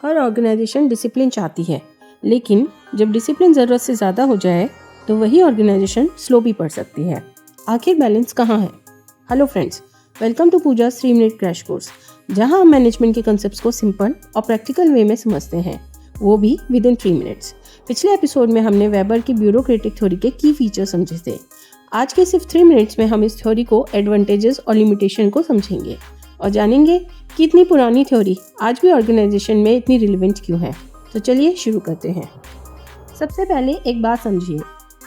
हर organisation discipline चाहती है, लेकिन जब डिसिप्लिन ज़रूरत से ज़्यादा हो जाए तो वही ऑर्गेनाइजेशन स्लो भी पड़ सकती है। आखिर बैलेंस कहाँ है? Hello friends, welcome to Pooja 3 minute crash course, जहां हम मैनेजमेंट के कंसेप्ट्स को सिंपल और प्रैक्टिकल वे में समझते हैं, वो भी विद इन 3 मिनट्स। पिछले एपिसोड में हमने वेबर की ब्यूरोक्रेटिक थ्योरी के की फीचर समझे थे। आज के सिर्फ 3 मिनट्स में हम इस थ्योरी को एडवांटेजेस और लिमिटेशन को समझेंगे और जानेंगे कि इतनी पुरानी थ्योरी आज भी ऑर्गेनाइजेशन में इतनी रिलेवेंट क्यों है। तो चलिए शुरू करते हैं। सबसे पहले एक बात समझिए,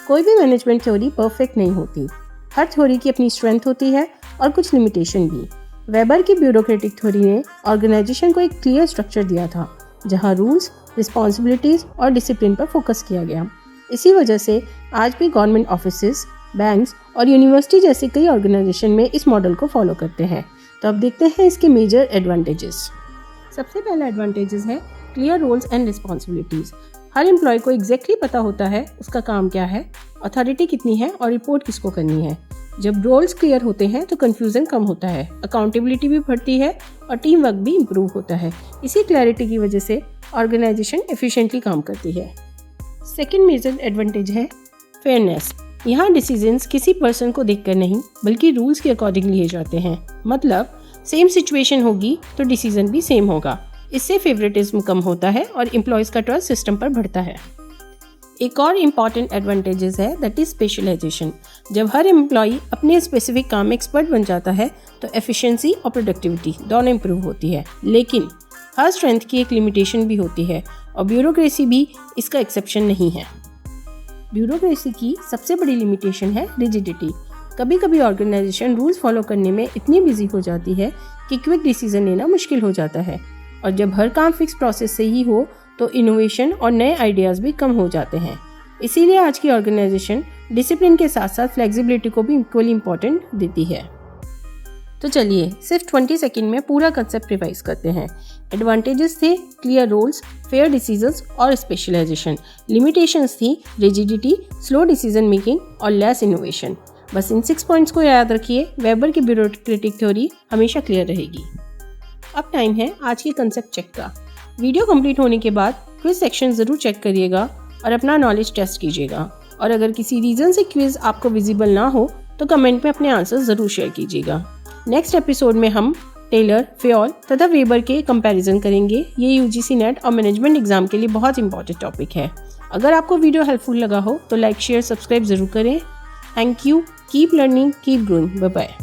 कोई भी मैनेजमेंट थ्योरी परफेक्ट नहीं होती। हर थ्योरी की अपनी स्ट्रेंथ होती है और कुछ लिमिटेशन भी। वेबर की ब्यूरोक्रेटिक थ्योरी ने ऑर्गेनाइजेशन को एक क्लियर स्ट्रक्चर दिया था, जहां रूल्स, रिस्पॉन्सिबिलिटीज और डिसिप्लिन पर फोकस किया गया। इसी वजह से आज भी गवर्नमेंट ऑफिसेज, बैंक्स और यूनिवर्सिटी जैसे कई ऑर्गेनाइजेशन में इस मॉडल को फॉलो करते हैं। तो अब देखते हैं इसके मेजर एडवांटेजेस। सबसे पहला एडवांटेजेस है क्लियर रोल्स एंड रिस्पॉन्सिबिलिटीज। हर एम्प्लॉय को एग्जैक्टली पता होता है उसका काम क्या है, अथॉरिटी कितनी है और रिपोर्ट किसको करनी है। जब रोल्स क्लियर होते हैं तो कंफ्यूजन कम होता है, अकाउंटेबिलिटी भी बढ़ती है और टीम वर्क भी इम्प्रूव होता है। इसी क्लैरिटी की वजह से ऑर्गेनाइजेशन एफिशिएंटली काम करती है। सेकेंड मेजर एडवांटेज है फेयरनेस। यहाँ डिसीजंस किसी पर्सन को देखकर नहीं बल्कि रूल्स के अकॉर्डिंग लिए जाते हैं। मतलब सेम सिचुएशन होगी तो डिसीजन भी सेम होगा। इससे फेवरेटिज्म कम होता है और एम्प्लॉयज़ का ट्रस्ट सिस्टम पर बढ़ता है। एक और इम्पॉर्टेंट एडवांटेजेस है दैट इज स्पेशलाइजेशन। जब हर एम्प्लॉय अपने स्पेसिफिक काम में एक्सपर्ट बन जाता है तो एफिशिएंसी और प्रोडक्टिविटी दोनों इम्प्रूव होती है। लेकिन हर स्ट्रेंथ की एक लिमिटेशन भी होती है और ब्यूरोक्रेसी भी इसका एक्सेप्शन नहीं है। ब्यूरोक्रेसी की सबसे बड़ी लिमिटेशन है रिजिडिटी। कभी कभी ऑर्गेनाइजेशन रूल्स फॉलो करने में इतनी बिजी हो जाती है कि क्विक डिसीजन लेना मुश्किल हो जाता है, और जब हर काम फिक्स प्रोसेस से ही हो तो इनोवेशन और नए आइडियाज़ भी कम हो जाते हैं। इसीलिए आज की ऑर्गेनाइजेशन डिसिप्लिन के साथ साथ फ्लेक्सिबिलिटी को भी इक्वली इम्पोर्टेंट देती है। तो चलिए सिर्फ 20 सेकंड में पूरा कंसेप्ट रिवाइज करते हैं। एडवांटेजेस थे क्लियर रोल्स, फेयर डिसीजंस और स्पेशलाइजेशन। लिमिटेशंस थी रिजिडिटी, स्लो डिसीजन मेकिंग और लेस इनोवेशन। बस इन 6 पॉइंट्स को याद रखिए, वेबर की ब्यूरोक्रेटिक थ्योरी हमेशा क्लियर रहेगी। अब टाइम है आज के कंसेप्ट चेक का। वीडियो कंप्लीट होने के बाद क्विज सेक्शन ज़रूर चेक करिएगा और अपना नॉलेज टेस्ट कीजिएगा। और अगर किसी रीज़न से क्विज आपको विजिबल ना हो तो कमेंट में अपने आंसर ज़रूर शेयर कीजिएगा। नेक्स्ट एपिसोड में हम टेलर, फेयोल तथा वेबर के कंपैरिजन करेंगे। ये यूजीसी नेट और मैनेजमेंट एग्जाम के लिए बहुत इंपॉर्टेंट टॉपिक है। अगर आपको वीडियो हेल्पफुल लगा हो तो लाइक, शेयर, सब्सक्राइब ज़रूर करें। Thank you. Keep learning, keep growing. Bye bye.